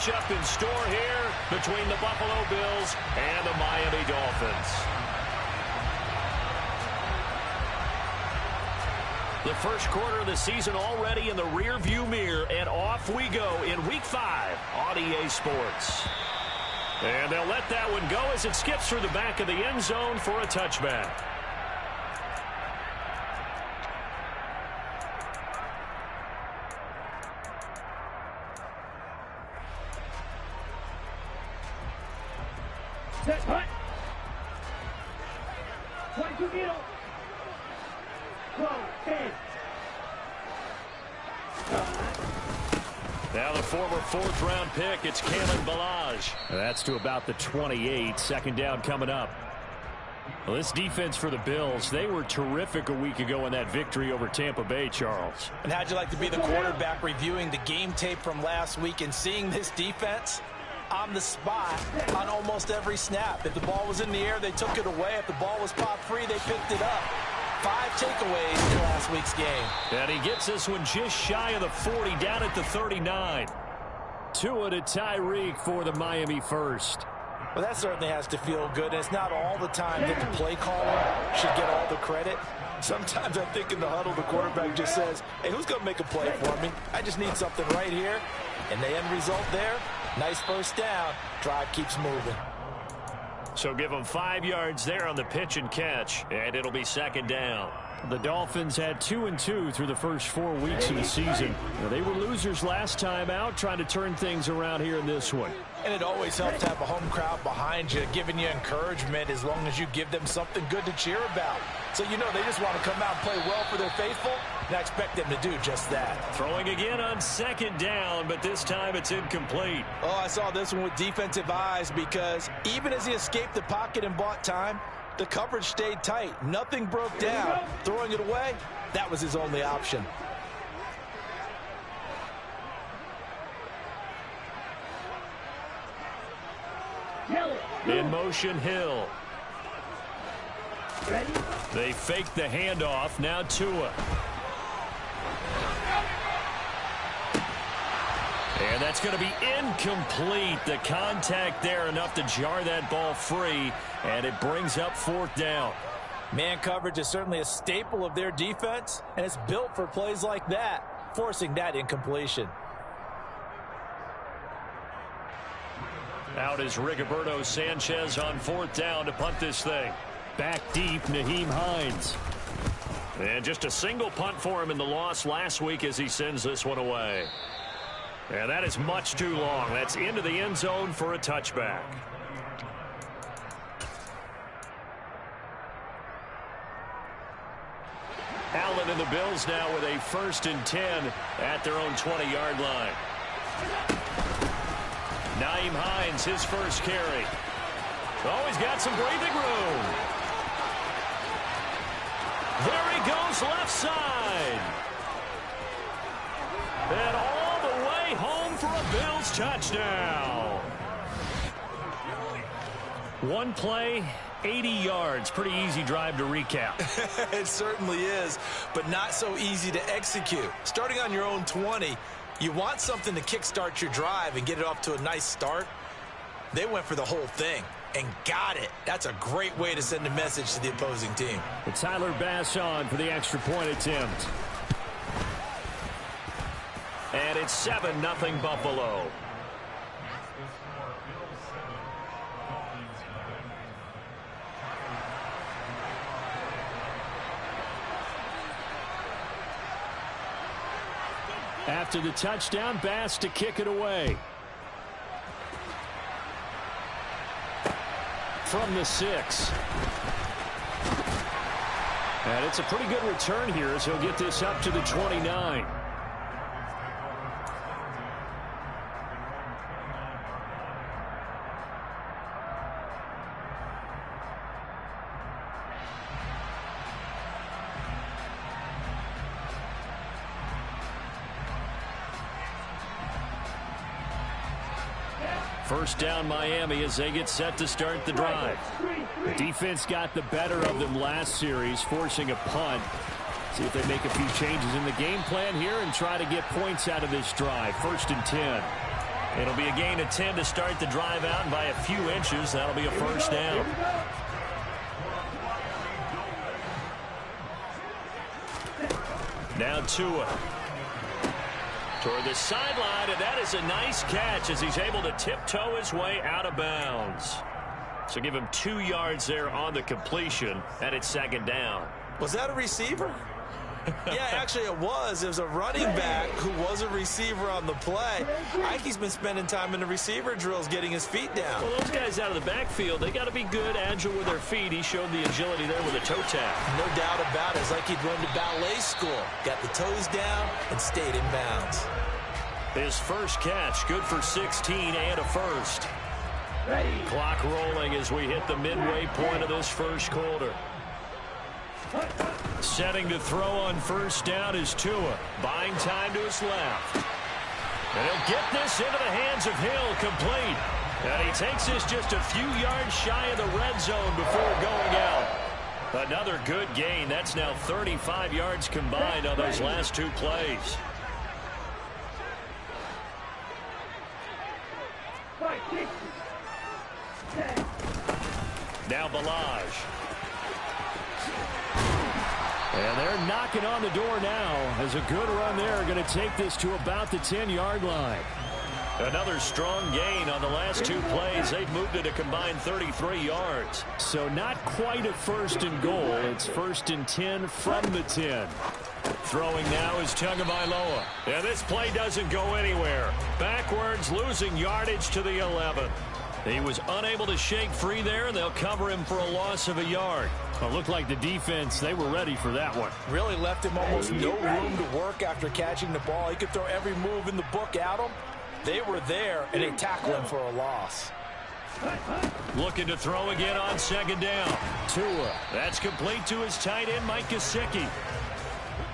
matchup in store here between the Buffalo Bills and the Miami Dolphins. The first quarter of the season already in the rearview mirror, and off we go in Week 5 on EA Sports. And they'll let that one go as it skips through the back of the end zone for a touchback. Now the former fourth-round pick, it's Kalen Ballage. That's to about the 28. Second down coming up. Well, this defense for the Bills, they were terrific a week ago in that victory over Tampa Bay, Charles. And how'd you like to be the quarterback reviewing the game tape from last week and seeing this defense on the spot on almost every snap? If the ball was in the air, they took it away. If the ball was popped free, they picked it up. 5 takeaways in last week's game. And he gets this one just shy of the 40, down at the 39. Tua to Tyreek for the Miami first. Well, that certainly has to feel good. And it's not all the time that the play caller should get all the credit. Sometimes I think in the huddle, the quarterback just says, hey, who's going to make a play for me? I just need something right here. And the end result there, nice first down. Drive keeps moving. So give them 5 yards there on the pitch and catch, and it'll be second down. The Dolphins had 2-2 through the first 4 weeks of the season. They were losers last time out, trying to turn things around here in this one. And it always helps to have a home crowd behind you, giving you encouragement as long as you give them something good to cheer about. So you know they just want to come out and play well for their faithful, and I expect them to do just that. Throwing again on second down, but this time it's incomplete. Oh, I saw this one with defensive eyes because even as he escaped the pocket and bought time, the coverage stayed tight. Nothing broke down. Throwing it away, that was his only option. In motion, Hill. Ready? They fake the handoff. Now Tua. And that's going to be incomplete. The contact there enough to jar that ball free, and it brings up fourth down. Man coverage is certainly a staple of their defense, and it's built for plays like that, forcing that incompletion. Out is Rigoberto Sanchez on fourth down to punt this thing. Back deep, Nyheim Hines. And just a single punt for him in the loss last week as he sends this one away. And that is much too long. That's into the end zone for a touchback. Allen and the Bills now with a 1st and 10 at their own 20-yard line. Nyheim Hines, his first carry. Oh, he's got some breathing room. There he goes, left side. And all the way home for a Bills touchdown. One play, 80 yards. Pretty easy drive to recap. It certainly is, but not so easy to execute. Starting on your own 20, you want something to kickstart your drive and get it off to a nice start. They went for the whole thing and got it. That's a great way to send a message to the opposing team. It's Tyler Bass on for the extra point attempt. And it's 7-0 Buffalo. After the touchdown, Bass to kick it away. From the 6. And it's a pretty good return here as he'll get this up to the 29. First down Miami as they get set to start the drive. The defense got the better of them last series, forcing a punt. See if they make a few changes in the game plan here and try to get points out of this drive. 1st and 10. It'll be a gain of 10 to start the drive out, and by a few inches, that'll be a first down. Now Tua toward the sideline, and that is a nice catch as he's able to tiptoe his way out of bounds. So give him 2 yards there on the completion, and it's second down. Was that a receiver? Yeah, actually it was. It was a running back who was a receiver on the play. I think he's been spending time in the receiver drills getting his feet down. Well, those guys out of the backfield, they got to be good, agile with their feet. He showed the agility there with a toe tap. No doubt about it. It's like he'd run to ballet school. Got the toes down and stayed in bounds. His first catch, good for 16 and a first. Clock rolling as we hit the midway point of this first quarter. Setting to throw on first down is Tua. Buying time to his left. And he'll get this into the hands of Hill, complete. And he takes this just a few yards shy of the red zone before going out. Another good gain. That's now 35 yards combined on those last 2 plays. Now Balaj. And they're knocking on the door now as a good run there. Going to take this to about the 10-yard line. Another strong gain on the last 2 plays. They've moved it a combined 33 yards. So not quite a first and goal. It's first and 10 from the 10. Throwing now is Tagovailoa. And this play doesn't go anywhere. Backwards, losing yardage to the 11. He was unable to shake free there, and they'll cover him for a loss of a yard. Well, it looked like the defense, they were ready for that one. Really left him almost no room to work after catching the ball. He could throw every move in the book at him. They were there, and they tackled him for a loss. Looking to throw again on second down. Tua. That's complete to his tight end, Mike Gesicki.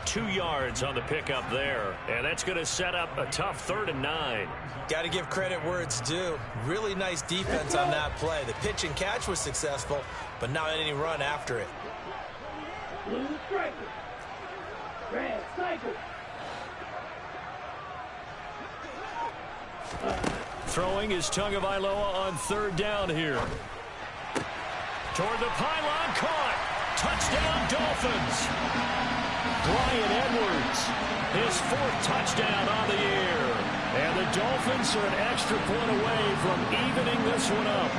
2 yards on the pickup there, and that's going to set up a tough 3rd and 9. Got to give credit where it's due. Really nice defense on that play. The pitch and catch was successful, but not any run after it. Throwing is Tagovailoa on 3rd down here. Toward the pylon, caught. Touchdown, Dolphins. Bryan Edwards, his 4th touchdown on the year. And the Dolphins are an extra point away from evening this one up.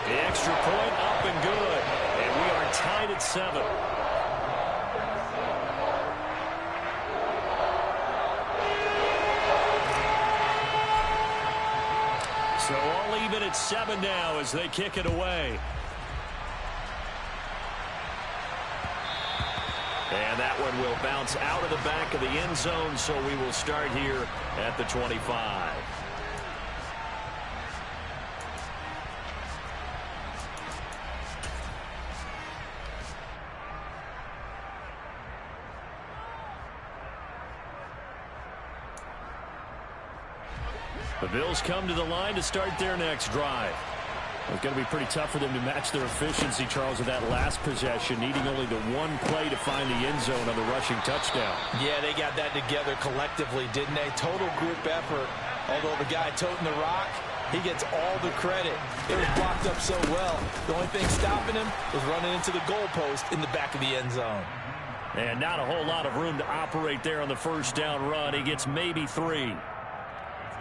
The extra point up and good. And we are tied at 7. So all even at 7 now as they kick it away. And that one will bounce out of the back of the end zone, so we will start here at the 25. The Bills come to the line to start their next drive. It's going to be pretty tough for them to match their efficiency, Charles, with that last possession, needing only the 1 play to find the end zone on the rushing touchdown. Yeah, they got that together collectively, didn't they? Total group effort. Although the guy toting the rock, he gets all the credit. It was blocked up so well. The only thing stopping him was running into the goalpost in the back of the end zone. And not a whole lot of room to operate there on the first down run. He gets maybe 3.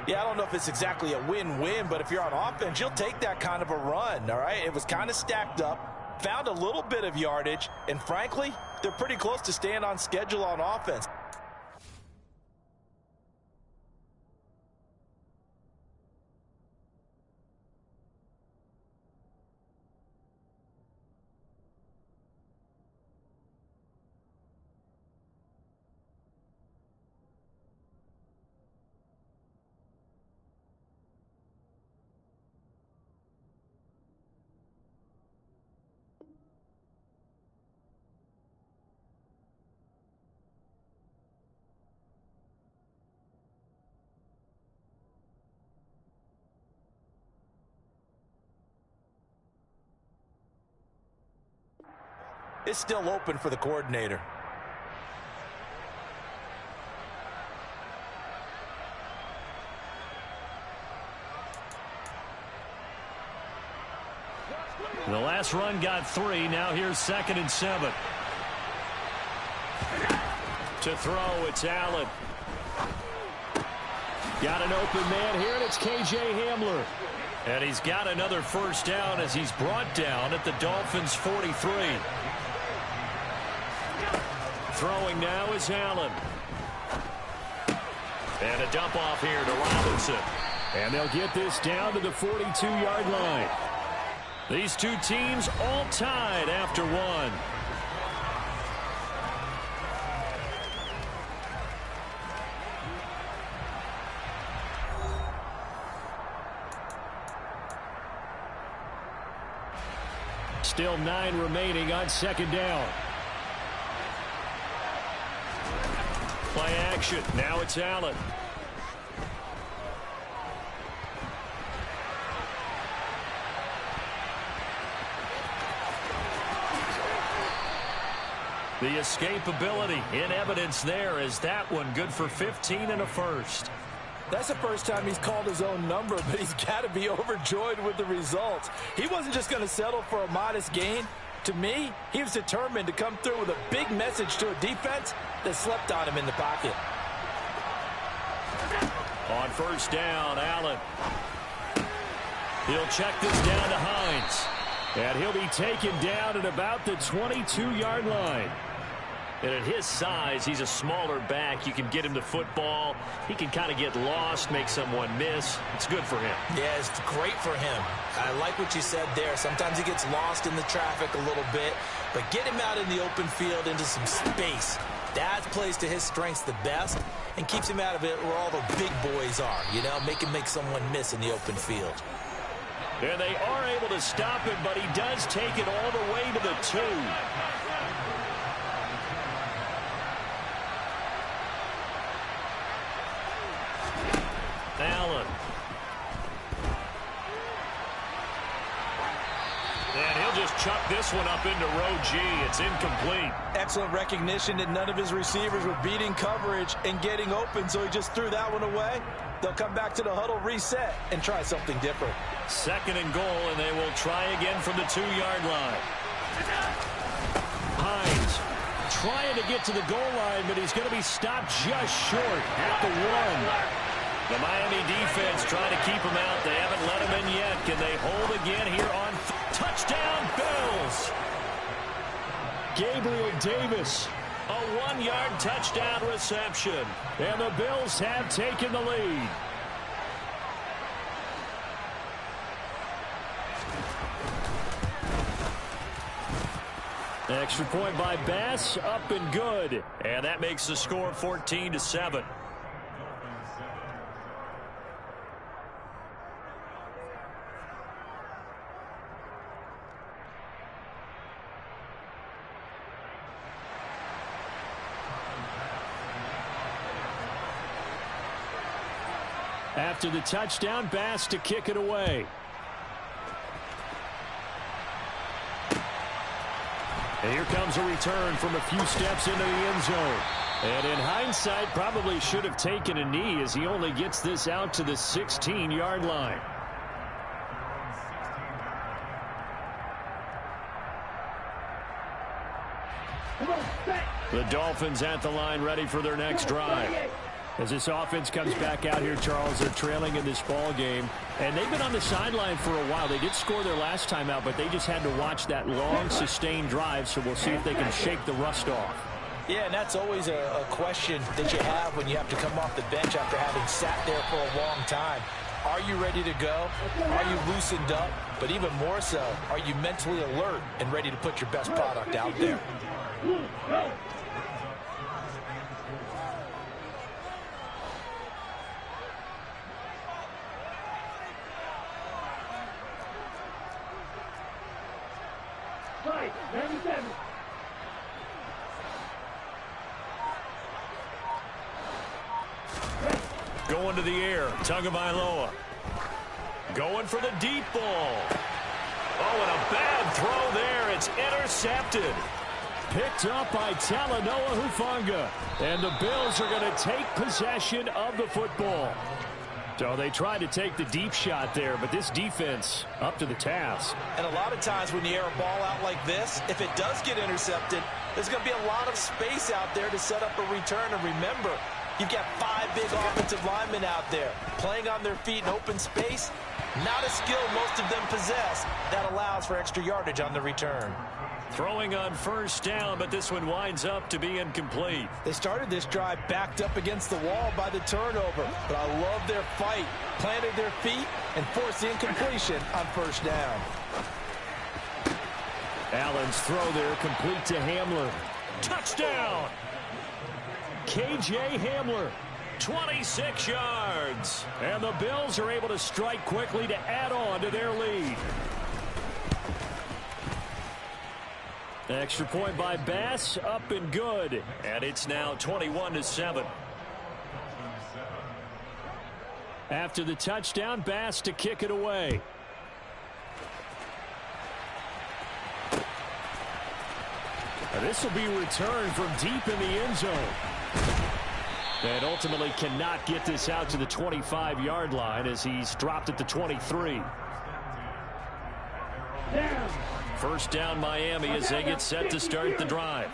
Yeah, I don't know if it's exactly a win-win, but if you're on offense, you'll take that kind of a run, all right? It was kind of stacked up, found a little bit of yardage, and frankly, they're pretty close to staying on schedule on offense. is still open for the coordinator. The last run got 3. Now here's 2nd and 7. To throw, it's Allen. Got an open man here, and it's K.J. Hamler. And he's got another first down as he's brought down at the Dolphins' 43. Throwing now is Allen. And a dump off here to Robinson. And they'll get this down to the 42-yard line. These two teams all tied after one. Still 9 remaining on 2nd down. Play action. Now it's Allen. The escapability in evidence there as that one good for 15 and a first. That's the first time he's called his own number, but he's got to be overjoyed with the results. He wasn't just going to settle for a modest gain. To me, he was determined to come through with a big message to a defense that slept on him in the pocket. On first down, Allen. He'll check this down to Hines. And he'll be taken down at about the 22-yard line. And at his size, he's a smaller back. You can get him the football. He can kind of get lost, make someone miss. It's good for him. Yeah, it's great for him. I like what you said there. Sometimes he gets lost in the traffic a little bit, but get him out in the open field into some space. That plays to his strengths the best and keeps him out of it where all the big boys are, you know, make him make someone miss in the open field. And they are able to stop him, but he does take it all the way to the 2. Allen. And he'll just chuck this one up into row G. It's incomplete. Excellent recognition that none of his receivers were beating coverage and getting open, so he just threw that one away. They'll come back to the huddle, reset, and try something different. 2nd and goal, and they will try again from the 2-yard line. Hines trying to get to the goal line, but he's going to be stopped just short at the 1. The Miami defense trying to keep him out. They haven't let him in yet. Can they hold again here on touchdown Bills? Gabriel Davis, a 1-yard touchdown reception. And the Bills have taken the lead. Extra point by Bass, up and good. And that makes the score 14-7. After the touchdown, Bass to kick it away. And here comes a return from a few steps into the end zone. And in hindsight, probably should have taken a knee as he only gets this out to the 16-yard line. The Dolphins at the line ready for their next drive. As this offense comes back out here, Charles, they're trailing in this ball game. And they've been on the sideline for a while. They did score their last time out, but they just had to watch that long, sustained drive. So we'll see if they can shake the rust off. Yeah, and that's always a question that you have when you have to come off the bench after having sat there for a long time. Are you ready to go? Are you loosened up? But even more so, are you mentally alert and ready to put your best product out there? Going to the air, Tagovailoa. Going for the deep ball. Oh, and a bad throw there. It's intercepted. Picked up by Talanoa Hufanga. And the Bills are going to take possession of the football. So they tried to take the deep shot there, but this defense up to the task. And a lot of times when you air a ball out like this, if it does get intercepted, there's going to be a lot of space out there to set up a return. And remember, you've got 5 big offensive linemen out there playing on their feet in open space. Not a skill most of them possess that allows for extra yardage on the return. Throwing on first down, but this one winds up to be incomplete. They started this drive backed up against the wall by the turnover, but I love their fight. Planted their feet and forced the incompletion on first down. Allen's throw there complete to Hamler. Touchdown! K.J. Hamler, 26 yards. And the Bills are able to strike quickly to add on to their lead. Extra point by Bass, up and good. And it's now 21-7. After the touchdown, Bass to kick it away. This will be returned from deep in the end zone. And ultimately cannot get this out to the 25-yard line as he's dropped at the 23. First down Miami as they get set to start the drive.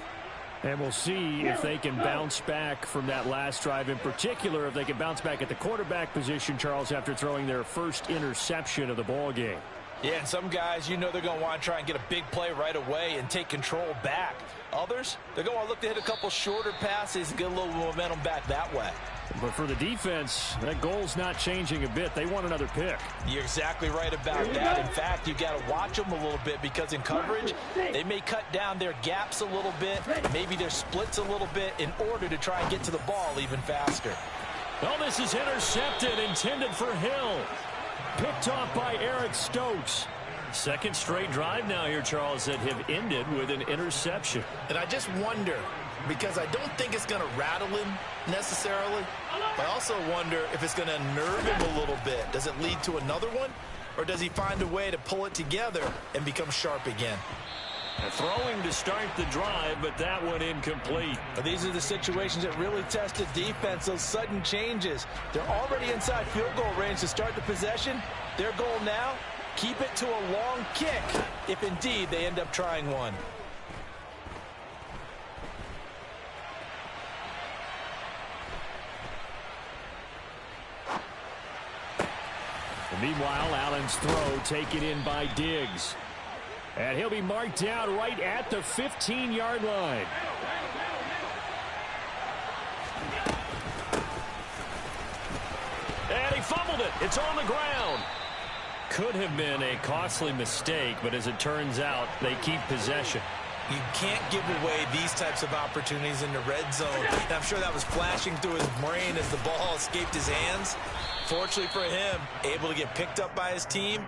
And we'll see if they can bounce back from that last drive. In particular, if they can bounce back at the quarterback position, Charles, after throwing their first interception of the ball game. Yeah, and some guys, you know they're going to want to try and get a big play right away and take control back. Others, they're going to look to hit a couple shorter passes and get a little momentum back that way. But for the defense, that goal's not changing a bit. They want another pick. You're exactly right about that. In fact, you've got to watch them a little bit because in coverage, they may cut down their gaps a little bit, maybe their splits a little bit in order to try and get to the ball even faster. Well, this is intercepted, intended for Hill. Picked off by Eric Stokes. Second straight drive now here, Charles, that have ended with an interception. And I just wonder, because I don't think it's going to rattle him necessarily. I also wonder if it's going to nerve him a little bit. Does it lead to another one? Or does he find a way to pull it together and become sharp again? Throwing to start the drive, but that one incomplete. These are the situations that really test the defense, those sudden changes. They're already inside field goal range to start the possession. Their goal now, keep it to a long kick, if indeed they end up trying one. Meanwhile, Allen's throw taken in by Diggs. And he'll be marked down right at the 15-yard line. And he fumbled it. It's on the ground. Could have been a costly mistake, but as it turns out, they keep possession. You can't give away these types of opportunities in the red zone. And I'm sure that was flashing through his brain as the ball escaped his hands. Fortunately for him, able to get picked up by his team,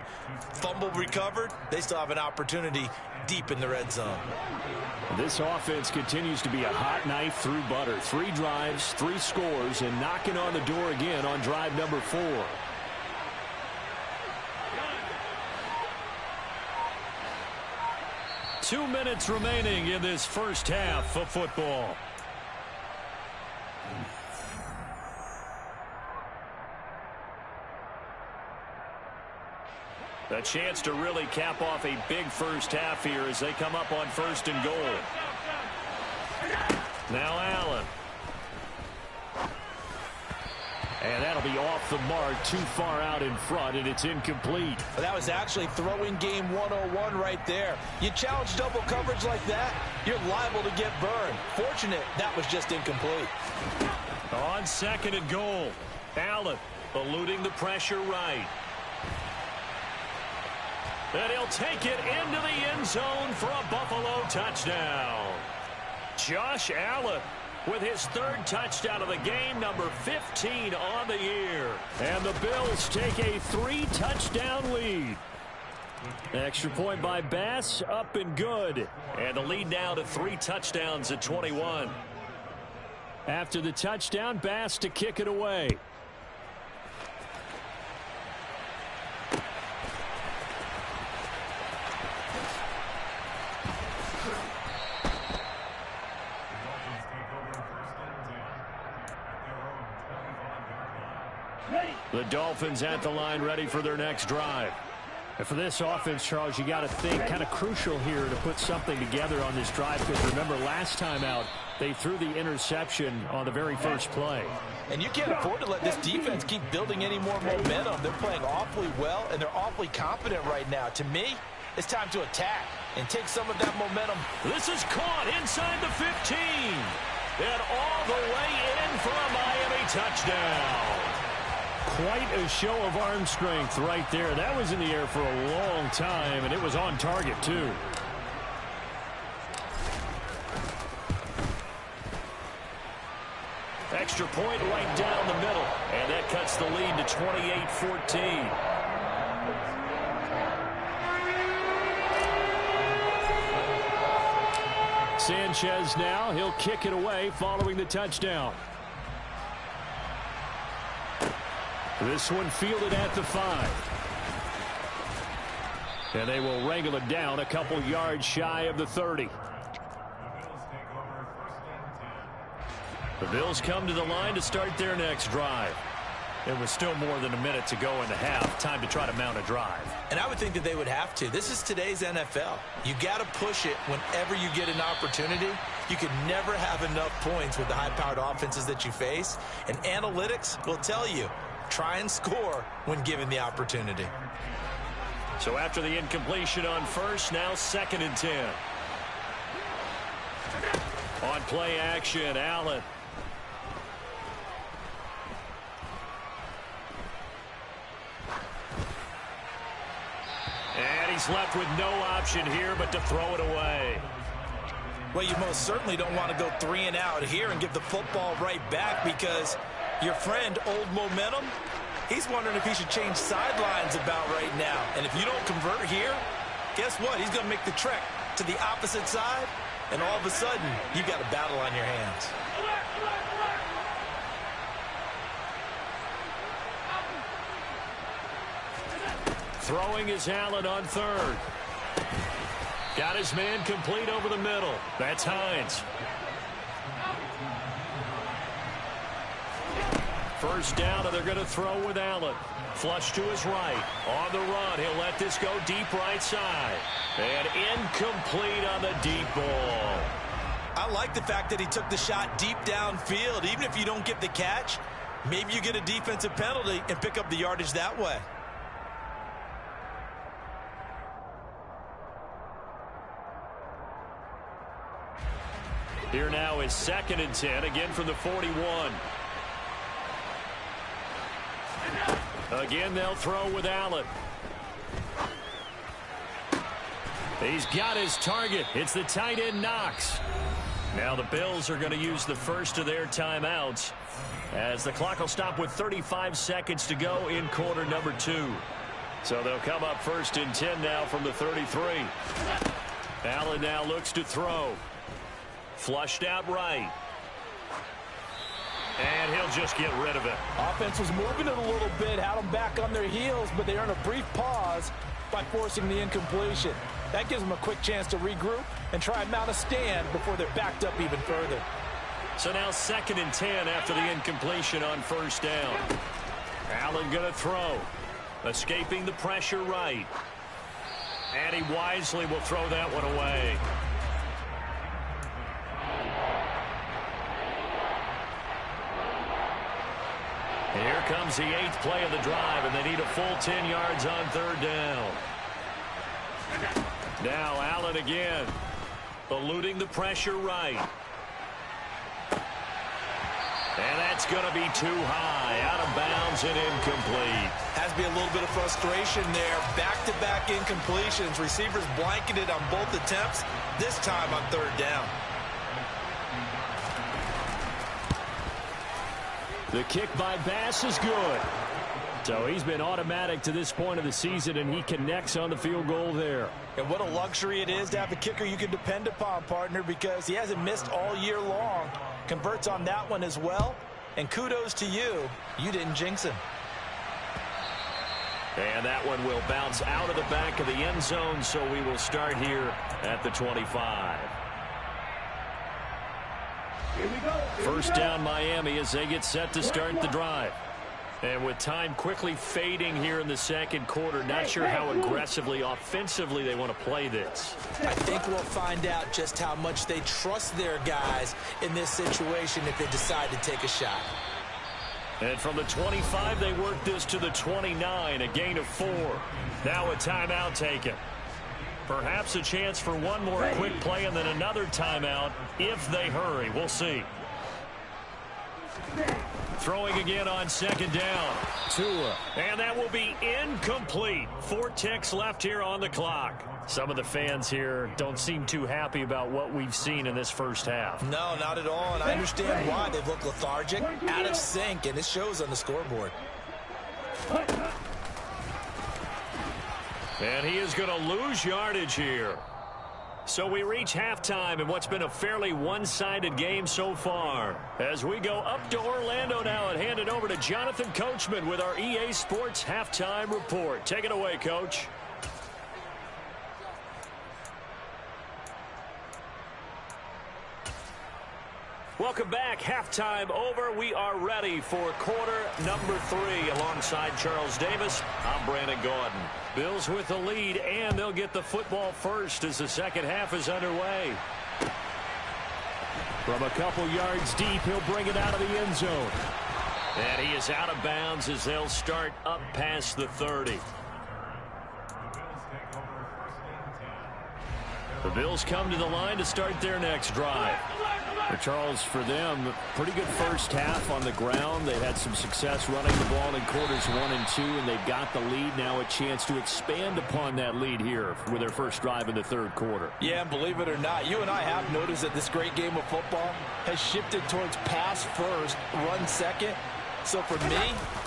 fumble recovered. They still have an opportunity deep in the red zone. This offense continues to be a hot knife through butter. 3 drives, 3 scores, and knocking on the door again on drive number 4. Two minutes remaining in this first half of football. A chance to really cap off a big first half here as they come up on 1st and goal. Now Allen. And that'll be off the mark, too far out in front, and it's incomplete. Well, that was actually throwing game 101 right there. You challenge double coverage like that, you're liable to get burned. Fortunate that was just incomplete. On 2nd and goal, Allen eluding the pressure right. And he'll take it into the end zone for a Buffalo touchdown. Josh Allen with his 3rd touchdown of the game, number 15 on the year. And the Bills take a 3-touchdown lead. Extra point by Bass, up and good. And the lead now to 3 touchdowns at 21. After the touchdown, Bass to kick it away. The Dolphins at the line ready for their next drive. And for this offense, Charles, you got to think kind of crucial here to put something together on this drive, because remember last time out they threw the interception on the very first play. And you can't afford to let this defense keep building any more momentum. They're playing awfully well, and they're awfully confident right now. To me, it's time to attack and take some of that momentum. This is caught inside the 15. And all the way in for a Miami touchdown. Quite a show of arm strength right there. That was in the air for a long time, and it was on target, too. Extra point right down the middle. And that cuts the lead to 28-14. Sanchez now. He'll kick it away following the touchdown. This one fielded at the 5. And they will wrangle it down a couple yards shy of the 30. The Bills come to the line to start their next drive. It was still more than a minute to go in the half. Time to try to mount a drive. And I would think that they would have to. This is today's NFL. You got to push it whenever you get an opportunity. You can never have enough points with the high-powered offenses that you face. And analytics will tell you, try and score when given the opportunity. So after the incompletion on first, now 2nd and 10. On play action, Allen. And he's left with no option here but to throw it away. Well, you most certainly don't want to go 3 and out here and give the football right back, because your friend, Old Momentum, he's wondering if he should change sidelines about right now. And if you don't convert here, guess what? He's going to make the trek to the opposite side, and all of a sudden, you've got a battle on your hands. Throwing is Allen on 3rd. Got his man complete over the middle. That's Hines. First down, and they're going to throw with Allen. Flush to his right. On the run, he'll let this go deep right side. And incomplete on the deep ball. I like the fact that he took the shot deep downfield. Even if you don't get the catch, maybe you get a defensive penalty and pick up the yardage that way. Here now is 2nd and 10, again from the 41. Again, they'll throw with Allen. He's got his target. It's the tight end, Knox. Now the Bills are going to use the first of their timeouts, as the clock will stop with 35 seconds to go in quarter number 2. So they'll come up 1st and 10 now from the 33. Allen now looks to throw. Flushed out right. And he'll just get rid of it. Offense was moving it a little bit, had them back on their heels, but they earned a brief pause by forcing the incompletion. That gives them a quick chance to regroup and try and mount a stand before they're backed up even further. So now 2nd and 10 after the incompletion on first down. Allen going to throw. Escaping the pressure right. And he wisely will throw that one away. Here comes the 8th play of the drive, and they need a full 10 yards on 3rd down. Now Allen again, eluding the pressure right. And that's going to be too high, out of bounds and incomplete. Has to be a little bit of frustration there. Back-to-back incompletions. Receivers blanketed on both attempts, this time on 3rd down. The kick by Bass is good. So he's been automatic to this point of the season, and he connects on the field goal there. And what a luxury it is to have a kicker you can depend upon, partner, because he hasn't missed all year long. Converts on that one as well. And kudos to you. You didn't jinx him. And that one will bounce out of the back of the end zone, so we will start here at the 25. First down Miami as they get set to start the drive. And with time quickly fading here in the second quarter, not sure how aggressively, offensively they want to play this. I think we'll find out just how much they trust their guys in this situation if they decide to take a shot. And from the 25, they work this to the 29, a gain of 4. Now a timeout taken. Perhaps a chance for one more quick play and then another timeout if they hurry. We'll see. Throwing again on second down. Tua. And that will be incomplete. 4 ticks left here on the clock. Some of the fans here don't seem too happy about what we've seen in this first half. No, not at all, and I understand why. They've looked lethargic, out of sync, and it shows on the scoreboard. And he is going to lose yardage here. So we reach halftime in what's been a fairly one-sided game so far. As we go up to Orlando now and hand it over to Jonathan Coachman with our EA Sports Halftime Report. Take it away, Coach. Welcome back. Halftime over. We are ready for quarter number 3. Alongside Charles Davis, I'm Brandon Gaudin. Bills with the lead, and they'll get the football first as the second half is underway. From a couple yards deep, he'll bring it out of the end zone. And he is out of bounds as they'll start up past the 30. The Bills come to the line to start their next drive. Charles, for them, pretty good first half on the ground. They've had some success running the ball in quarters 1 and 2, and they've got the lead. Now a chance to expand upon that lead here with their first drive in the third quarter. Yeah, and believe it or not, you and I have noticed that this great game of football has shifted towards pass first, run second. So for me,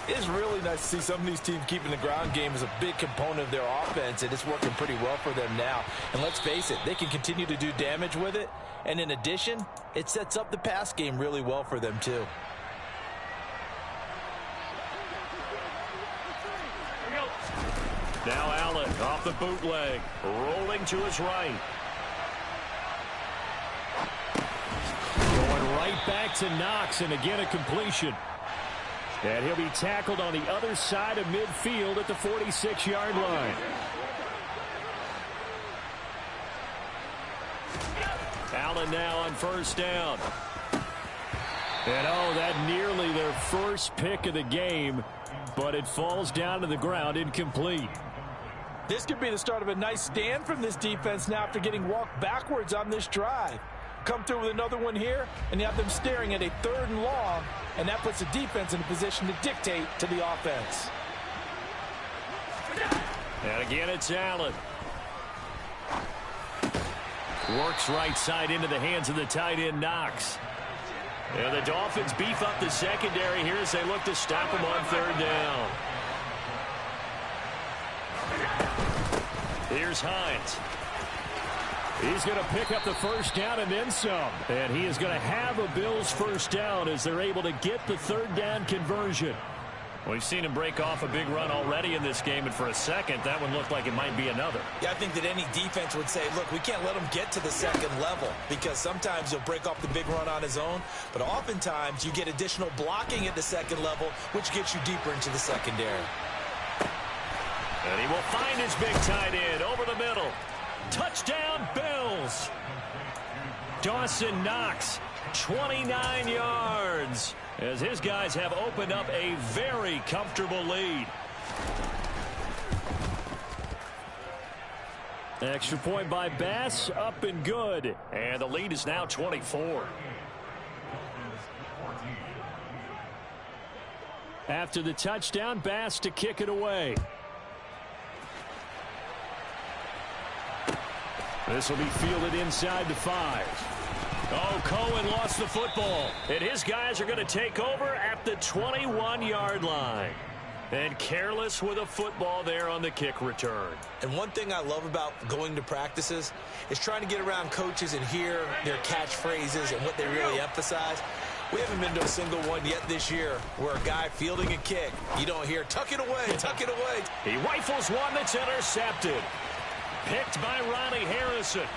it's really nice to see some of these teams keeping the ground game as a big component of their offense, and it's working pretty well for them now. And let's face it, they can continue to do damage with it. And in addition, it sets up the pass game really well for them, too. Now Allen off the bootleg, rolling to his right. Going right back to Knox, and again a completion. And he'll be tackled on the other side of midfield at the 46-yard line. Allen now on first down. And oh, that nearly their first pick of the game, but it falls down to the ground incomplete. This could be the start of a nice stand from this defense now after getting walked backwards on this drive. Come through with another one here, and you have them staring at a 3rd and long, and that puts the defense in a position to dictate to the offense. And again, it's Allen. Works right side into the hands of the tight end, Knox. And the Dolphins beef up the secondary here as they look to stop him on 3rd down. Here's Hines. He's going to pick up the first down and then some. And he is going to have a Bills first down as they're able to get the 3rd down conversion. We've seen him break off a big run already in this game, and for a second, that one looked like it might be another. Yeah, I think that any defense would say, look, we can't let him get to the second level because sometimes he'll break off the big run on his own, but oftentimes you get additional blocking at the second level, which gets you deeper into the secondary. And he will find his big tight end over the middle. Touchdown, Bills. Dawson Knox, 29 yards, as his guys have opened up a very comfortable lead. Extra point by Bass, up and good. And the lead is now 24. After the touchdown, Bass to kick it away. This will be fielded inside the 5. Oh, Cohen lost the football. And his guys are going to take over at the 21-yard line. And careless with a football there on the kick return. And one thing I love about going to practices is trying to get around coaches and hear their catchphrases and what they really emphasize. We haven't been to a single one yet this year where a guy fielding a kick, you don't hear, tuck it away, tuck it away. He rifles one that's intercepted. Picked by Ronnie Harrison.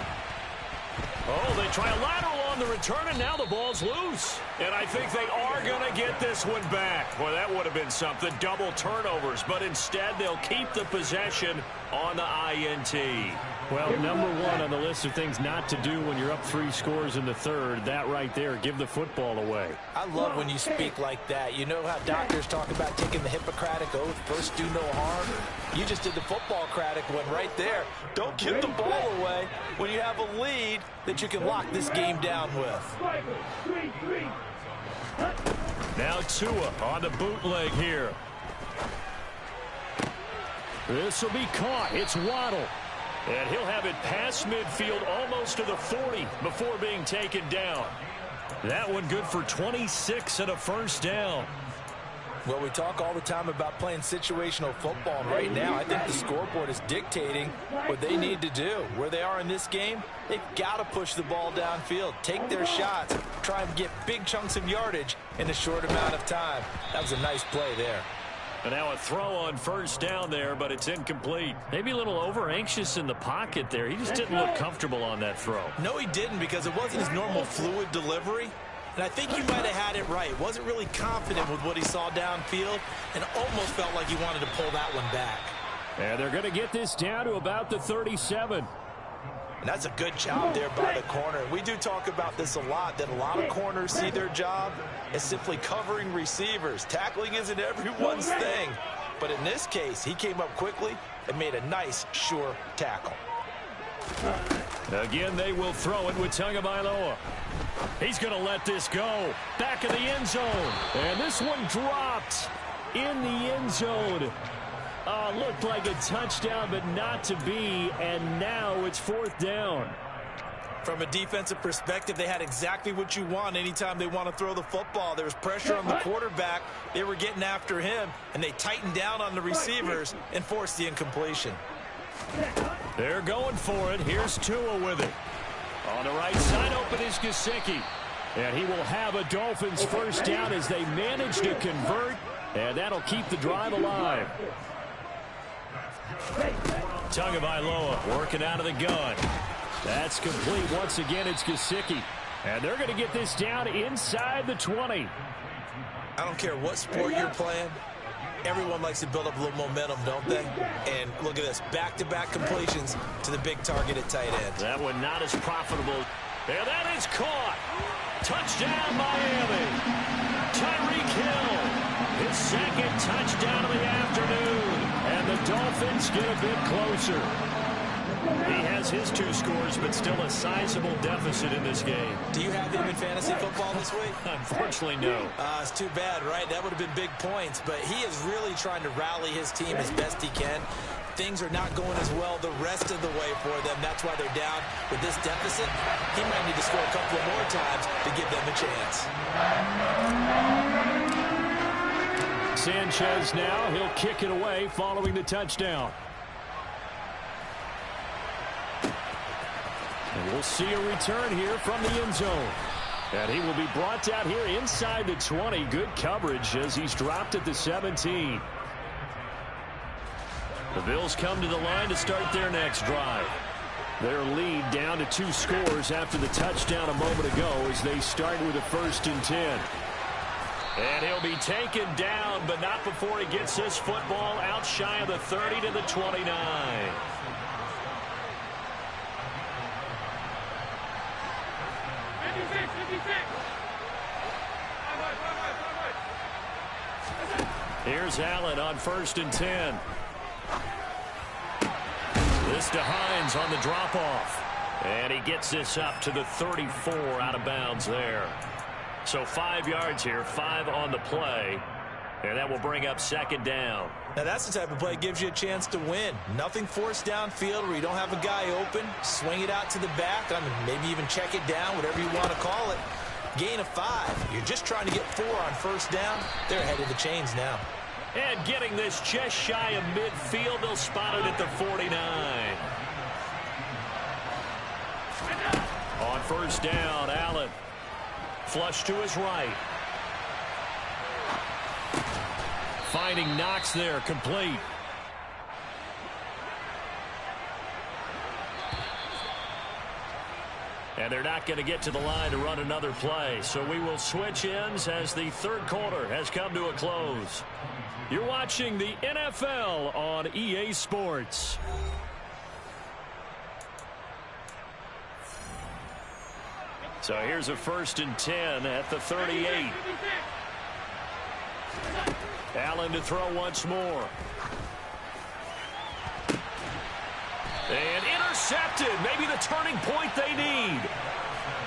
Oh, they try a lateral on the return, and now the ball's loose. And I think they are going to get this one back. Well, that would have been something, double turnovers. But instead, they'll keep the possession on the INT. Well, number one on the list of things not to do when you're up 3 scores in the third, that right there, give the football away. I love when you speak like that. You know how doctors talk about taking the Hippocratic Oath, first do no harm? You just did the football-cratic one right there. Don't give the ball away when you have a lead that you can lock this game down with. Now Tua on the bootleg here. This will be caught. It's Waddle. And he'll have it past midfield almost to the 40 before being taken down. That one good for 26 and a first down. Well, we talk all the time about playing situational football, and right now I think the scoreboard is dictating what they need to do. Where they are in this game, they've got to push the ball downfield, take their shots, try and get big chunks of yardage in a short amount of time. That was a nice play there. And now a throw on first down there, but it's incomplete. Maybe a little over-anxious in the pocket there. He just didn't look comfortable on that throw. No, he didn't, because it wasn't his normal fluid delivery. And I think he might have had it right. Wasn't really confident with what he saw downfield and almost felt like he wanted to pull that one back. And they're going to get this down to about the 37. And that's a good job there by the corner. We do talk about this a lot, that a lot of corners see their job as simply covering receivers. Tackling isn't everyone's thing. But in this case, he came up quickly and made a nice, sure tackle. Again, they will throw it with Tagovailoa. He's going to let this go. Back of the end zone. And this one dropped in the end zone. Looked like a touchdown, but not to be. And now it's 4th down. From a defensive perspective, they had exactly what you want anytime they want to throw the football. There was pressure on the quarterback. They were getting after him, and they tightened down on the receivers and forced the incompletion. They're going for it. Here's Tua with it. On the right side, open is Gesicki. And he will have a Dolphins first down as they manage to convert. And that'll keep the drive alive. Tagovailoa working out of the gun. That's complete. Once again, it's Gesicki. And they're going to get this down inside the 20. I don't care what sport you're playing. Everyone likes to build up a little momentum, don't they? And look at this, back-to-back completions to the big target at tight end. That one not as profitable. And that is caught. Touchdown, Miami. Tyreek Hill, his second touchdown of the afternoon. And the Dolphins get a bit closer. He has his 2 scores, but still a sizable deficit in this game. Do you have him in fantasy football this week? Unfortunately, no. It's too bad, right? That would have been big points, but he is really trying to rally his team as best he can. Things are not going as well the rest of the way for them. That's why they're down with this deficit. He might need to score a couple of more times to give them a chance. Sanchez now, he'll kick it away following the touchdown. And we'll see a return here from the end zone. And he will be brought down here inside the 20. Good coverage as he's dropped at the 17. The Bills come to the line to start their next drive. Their lead down to 2 scores after the touchdown a moment ago as they start with a 1st and 10. And he'll be taken down, but not before he gets this football out shy of the 30 to the 29. Here's Allen on 1st and 10. This to Hines on the drop-off. And he gets this up to the 34 out of bounds there. So 5 yards here, 5 on the play. And that will bring up 2nd down. Now that's the type of play that gives you a chance to win. Nothing forced downfield where you don't have a guy open. Swing it out to the back. I mean, maybe even check it down, whatever you want to call it. Gain of 5. You're just trying to get 4 on 1st down. They're ahead of the chains now. And getting this just shy of midfield, they'll spot it at the 49. On 1st down, Allen. Flush to his right. Finding Knox there, complete. And they're not going to get to the line to run another play. So we will switch ends as the third quarter has come to a close. You're watching the NFL on EA Sports. So here's a 1st and 10 at the 38. Allen to throw once more. And intercepted. Maybe the turning point they need.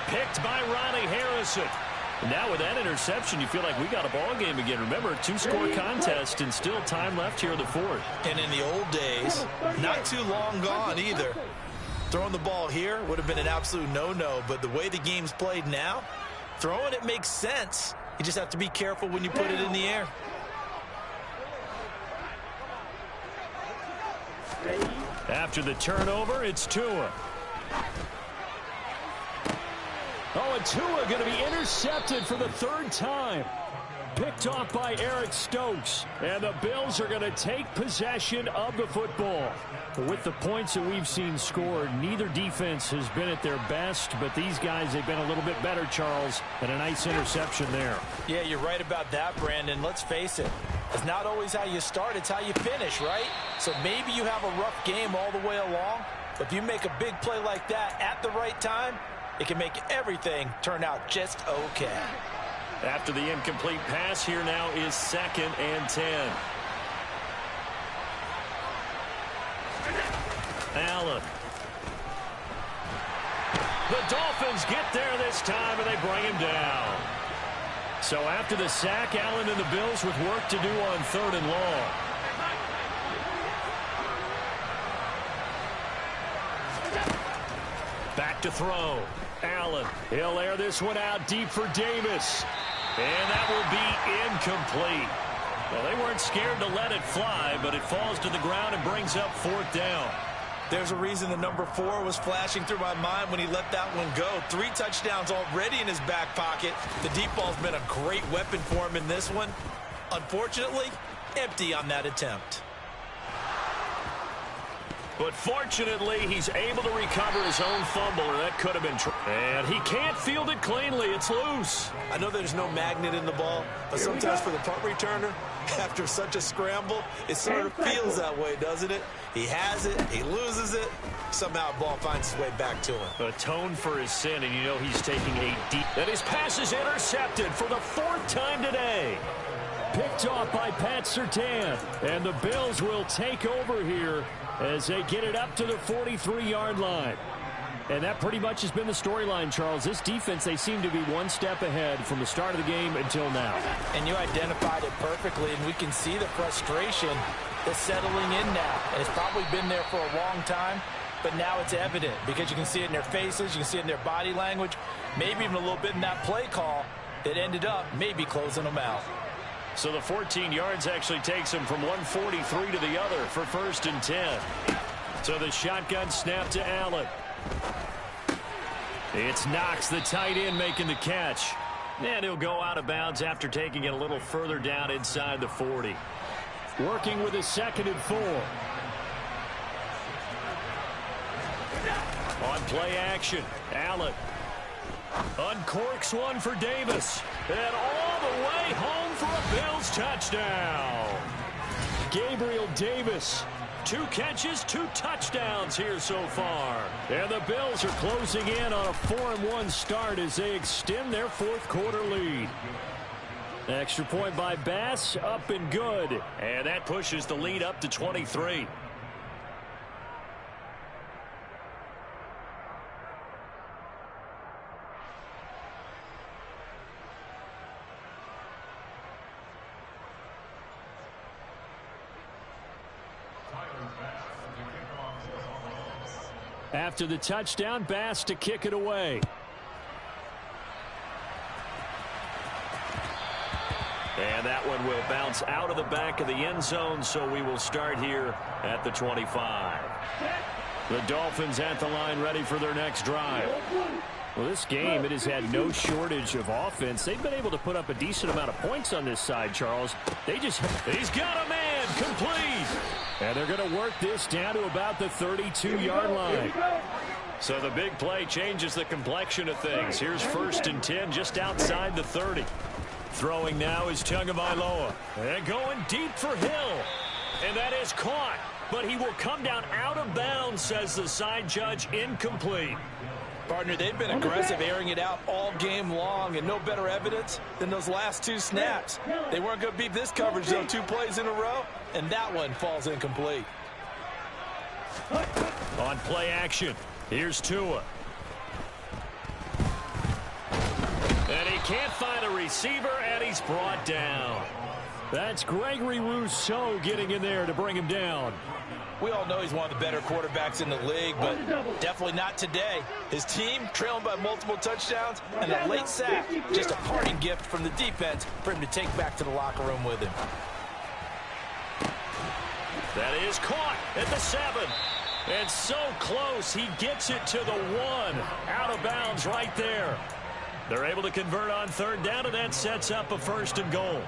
Picked by Ronnie Harrison. And now with that interception, you feel like we got a ball game again. Remember, 2-score contest and still time left here in the 4th. And in the old days, not too long gone either. Throwing the ball here would have been an absolute no-no. But the way the game's played now, throwing it makes sense. You just have to be careful when you put it in the air. After the turnover, it's Tua. Oh, and Tua going to be intercepted for the 3rd time. Picked off by Eric Stokes. And the Bills are going to take possession of the football. With the points that we've seen scored, neither defense has been at their best, but these guys, they've been a little bit better, Charles, and a nice interception there. Yeah, you're right about that, Brandon. Let's face it. It's not always how you start, it's how you finish, right? So maybe you have a rough game all the way along, but if you make a big play like that at the right time, it can make everything turn out just okay. After the incomplete pass, here now is 2nd and 10. Allen. The Dolphins get there this time, and they bring him down. So after the sack, Allen and the Bills with work to do on 3rd and long. Back to throw. Allen. He'll air this one out deep for Davis. And that will be incomplete. Well, they weren't scared to let it fly, but it falls to the ground and brings up 4th down. There's a reason the number 4 was flashing through my mind when he let that one go. 3 touchdowns already in his back pocket. The deep ball's been a great weapon for him in this one. Unfortunately, empty on that attempt. But fortunately, he's able to recover his own fumble, or that could have been and he can't field it cleanly. It's loose. I know there's no magnet in the ball, but sometimes for the punt returner, after such a scramble, it sort of feels that way, doesn't it? He has it, he loses it, somehow the ball finds its way back to him. Atone for his sin, and you know he's taking a deep... And his pass is intercepted for the 4th time today. Picked off by Pat Surtain. And the Bills will take over here as they get it up to the 43-yard line. And that pretty much has been the storyline, Charles. This defense, they seem to be one step ahead from the start of the game until now. And you identified it perfectly, and we can see the frustration that's settling in now. And it's probably been there for a long time, but now it's evident because you can see it in their faces, you can see it in their body language, maybe even a little bit in that play call that ended up maybe closing them out. So the 14 yards actually takes him from 143 to the other for 1st and 10. So the shotgun snap to Allen. It's Knox, the tight end, making the catch. And he'll go out of bounds after taking it a little further down inside the 40. Working with a 2nd and 4. On play action, Allen uncorks one for Davis. And all the way home for a Bills touchdown. Gabriel Davis. 2 catches, 2 touchdowns here so far. And the Bills are closing in on a 4-1 start as they extend their 4th quarter lead. Extra point by Bass, up and good. And that pushes the lead up to 23. After the touchdown, Bass to kick it away. And that one will bounce out of the back of the end zone, so we will start here at the 25. The Dolphins at the line, ready for their next drive. Well, this game, it has had no shortage of offense. They've been able to put up a decent amount of points on this side, Charles. He's got a man, complete. And they're going to work this down to about the 32-yard line. So the big play changes the complexion of things. Here's 1st and 10 just outside the 30. Throwing now is Tagovailoa. And going deep for Hill. And that is caught. But he will come down out of bounds, says the side judge. Incomplete. Partner, they've been aggressive, airing it out all game long, and no better evidence than those last 2 snaps. They weren't going to beat this coverage, though, 2 plays in a row, and that one falls incomplete. On play action, here's Tua. And he can't find a receiver, and he's brought down. That's Gregory Rousseau getting in there to bring him down. We all know he's one of the better quarterbacks in the league, but definitely not today. His team trailing by multiple touchdowns, and a late sack, just a parting gift from the defense for him to take back to the locker room with him. That is caught at the 7. And so close, he gets it to the 1. Out of bounds right there. They're able to convert on 3rd down, and that sets up a 1st and goal.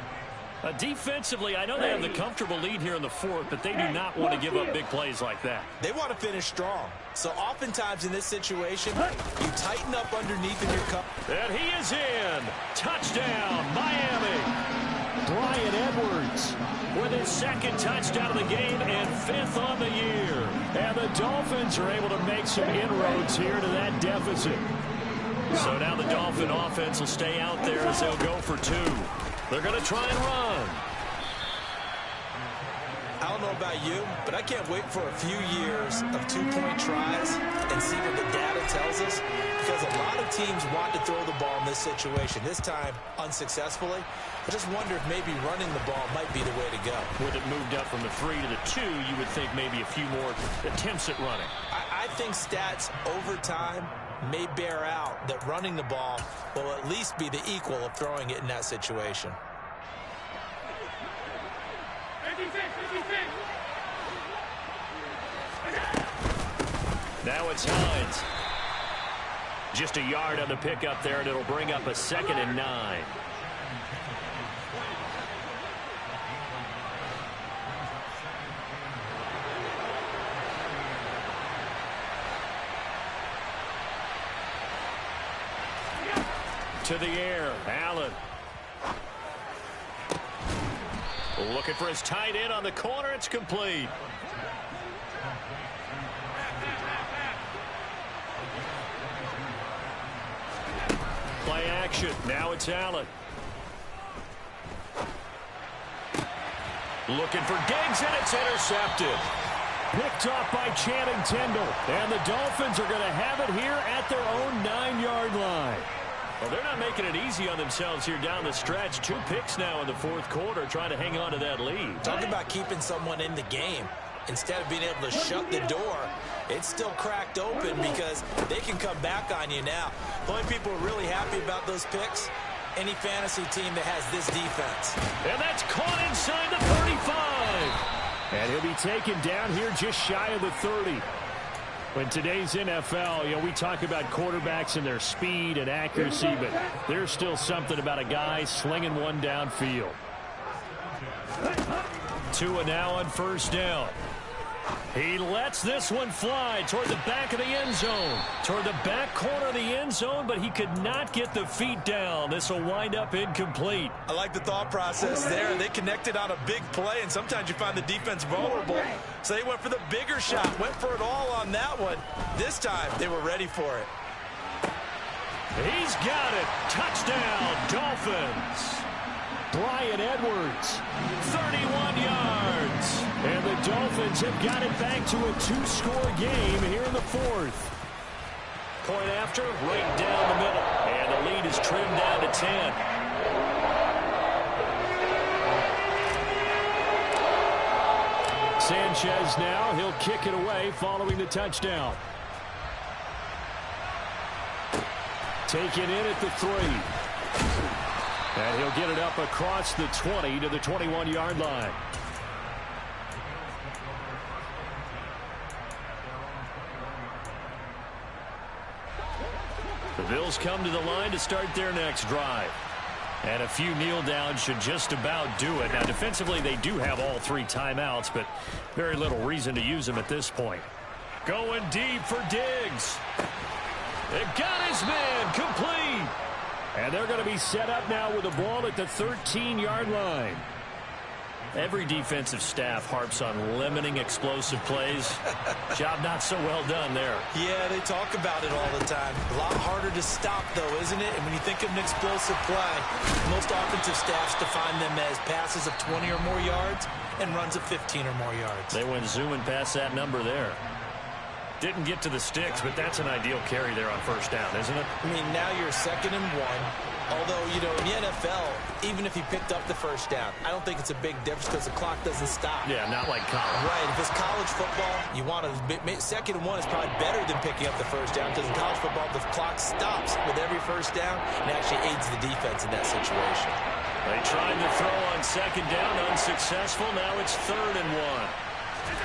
Defensively, I know they have the comfortable lead here in the 4th, but they do not want to give up big plays like that. They want to finish strong. So oftentimes in this situation, you tighten up underneath in your cup. And he is in. Touchdown, Miami. Bryan Edwards with his 2nd touchdown of the game and 5th on the year. And the Dolphins are able to make some inroads here to that deficit. So now the Dolphin offense will stay out there as they'll go for 2. They're going to try and run. I don't know about you, but I can't wait for a few years of 2-point tries and see what the data tells us, because a lot of teams want to throw the ball in this situation, this time unsuccessfully. I just wonder if maybe running the ball might be the way to go. With it moved up from the 3 to the 2, you would think maybe a few more attempts at running. I think stats over time may bear out that running the ball will at least be the equal of throwing it in that situation. Now it's Hines. Just a yard on the pickup there, and it'll bring up a 2nd and 9. To the air, Allen. Looking for his tight end on the corner. It's complete. Play action. Now it's Allen. Looking for Diggs, and it's intercepted. Picked off by Channing Tindall. And the Dolphins are going to have it here at their own 9-yard line. Well, they're not making it easy on themselves here down the stretch. 2 picks now in the 4th quarter, trying to hang on to that lead. Talk about keeping someone in the game. Instead of being able to shut the door, it's still cracked open because they can come back on you now. The only people who are really happy about those picks, any fantasy team that has this defense. And that's caught inside the 35. And he'll be taken down here just shy of the 30. In today's NFL, we talk about quarterbacks and their speed and accuracy, but there's still something about a guy slinging one downfield. Tua now on 1st down. He lets this one fly toward the back of the end zone. Toward the back corner of the end zone, but he could not get the feet down. This will wind up incomplete. I like the thought process there. They connected on a big play, and sometimes you find the defense vulnerable. So they went for the bigger shot, went for it all on that one. This time, they were ready for it. He's got it. Touchdown, Dolphins. Bryan Edwards, 31 yards. And the Dolphins have got it back to a 2-score game here in the 4th. Point after, right down the middle. And the lead is trimmed down to 10. Sanchez now, he'll kick it away following the touchdown. Taken in at the 3. And he'll get it up across the 20 to the 21-yard line. The Bills come to the line to start their next drive. And a few kneel downs should just about do it. Now, defensively, they do have all 3 timeouts, but very little reason to use them at this point. Going deep for Diggs. It got his man complete. And they're going to be set up now with the ball at the 13-yard line. Every defensive staff harps on limiting explosive plays. Job not so well done there. Yeah, they talk about it all the time. A lot harder to stop, though, isn't it? And when you think of an explosive play, most offensive staffs define them as passes of 20 or more yards and runs of 15 or more yards. They went zooming past that number there. Didn't get to the sticks, but that's an ideal carry there on first down, isn't it? I mean, now you're 2nd and 1. Although, you know, in the NFL, even if he picked up the first down, I don't think it's a big difference because the clock doesn't stop. Yeah, not like college. Right. If it's college football, you want to 2nd and 1 is probably better than picking up the first down because in college football, the clock stops with every first down and actually aids the defense in that situation. They tried to throw on 2nd down, unsuccessful. Now it's 3rd and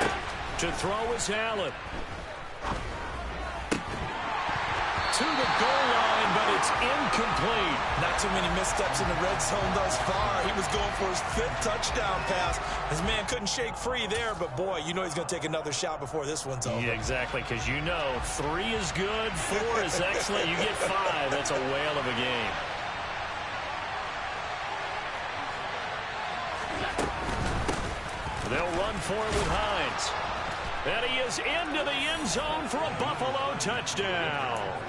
1. To throw is Allen. To the goal line, but it's incomplete. Not too many missteps in the red zone thus far. He was going for his 5th touchdown pass. His man couldn't shake free there, but boy, you know he's going to take another shot before this one's over. Yeah, exactly, because you know 3 is good, 4 is excellent. You get 5, that's a whale of a game. They'll run for it with Hines. And he is into the end zone for a Buffalo touchdown.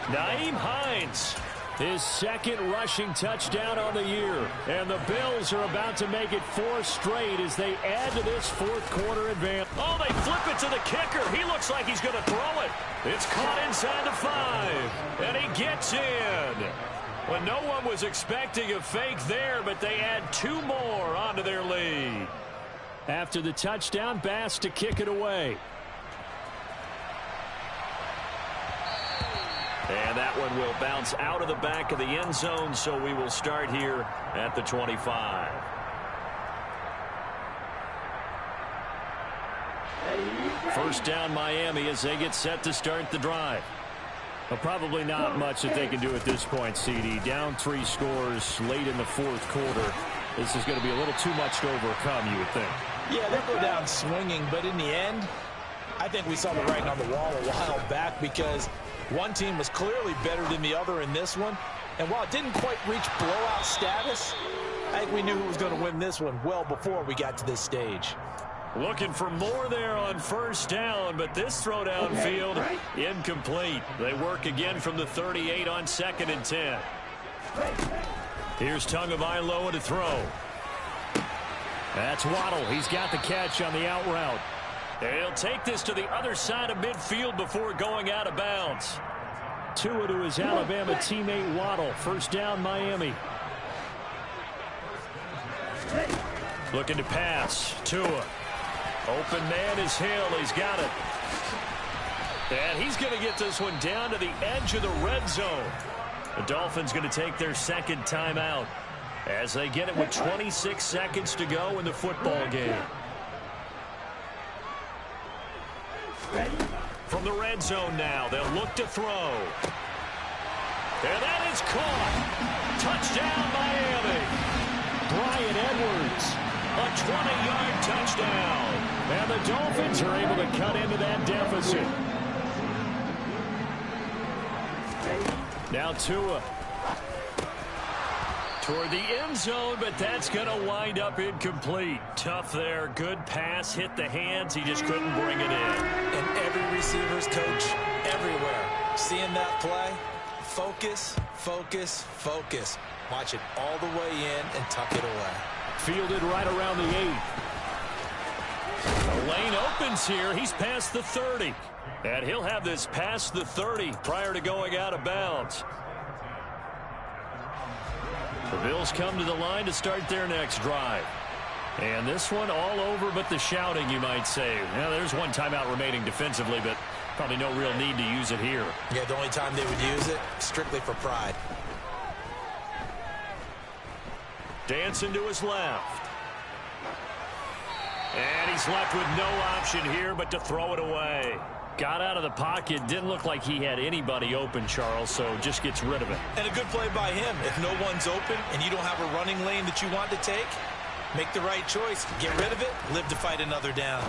Nyheim Hines, his 2nd rushing touchdown on the year. And the Bills are about to make it 4 straight as they add to this 4th quarter advance. Oh, they flip it to the kicker. He looks like he's going to throw it. It's caught inside the 5. And he gets in. Well, no one was expecting a fake there, but they add 2 more onto their lead. After the touchdown, Bass to kick it away. And that one will bounce out of the back of the end zone, so we will start here at the 25. First down, Miami, as they get set to start the drive. Well, probably not much that they can do at this point, CD. Down 3 scores late in the 4th quarter. This is going to be a little too much to overcome, you would think. Yeah, they'll go down swinging, but in the end, I think we saw the writing on the wall a while back because one team was clearly better than the other in this one. And while it didn't quite reach blowout status, I think we knew who was going to win this one well before we got to this stage. Looking for more there on first down, but this throw downfield incomplete. They work again from the 38 on 2nd and 10. Here's Tagovailoa to throw. That's Waddle. He's got the catch on the out route. He'll take this to the other side of midfield before going out of bounds. Tua to his Alabama teammate Waddle. First down, Miami. Looking to pass. Tua. Open man is Hill. He's got it. And he's going to get this one down to the edge of the red zone. The Dolphins going to take their 2nd timeout as they get it with 26 seconds to go in the football game. From the red zone now, they'll look to throw. And that is caught. Touchdown, Miami. Bryan Edwards, a 20-yard touchdown. And the Dolphins are able to cut into that deficit. Now Tua toward the end zone, but that's going to wind up incomplete. Tough there. Good pass. Hit the hands. He just couldn't bring it in. And every receiver's coach everywhere. Seeing that play, focus, focus, focus. Watch it all the way in and tuck it away. Fielded right around the 8. The lane opens here. He's past the 30. And he'll have this past the 30 prior to going out of bounds. The Bills come to the line to start their next drive. And this one all over but the shouting, you might say. Now, there's one timeout remaining defensively, but probably no real need to use it here. Yeah, the only time they would use it, strictly for pride. Dancing to his left. And he's left with no option here but to throw it away. Got out of the pocket. Didn't look like he had anybody open, Charles, so just gets rid of it. And a good play by him. If no one's open and you don't have a running lane that you want to take, make the right choice. Get rid of it. Live to fight another down.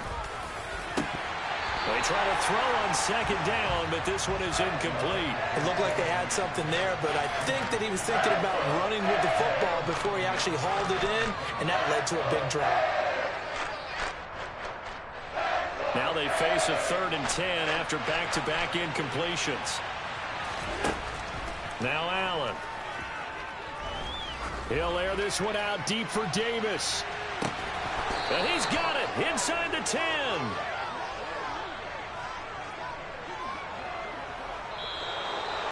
They try to throw on second down, but this one is incomplete. It looked like they had something there, but I think that he was thinking about running with the football before he actually hauled it in, and that led to a big drop. Now they face a 3rd and 10 after back-to-back incompletions. Now Allen. He'll air this one out deep for Davis. And he's got it inside the 10.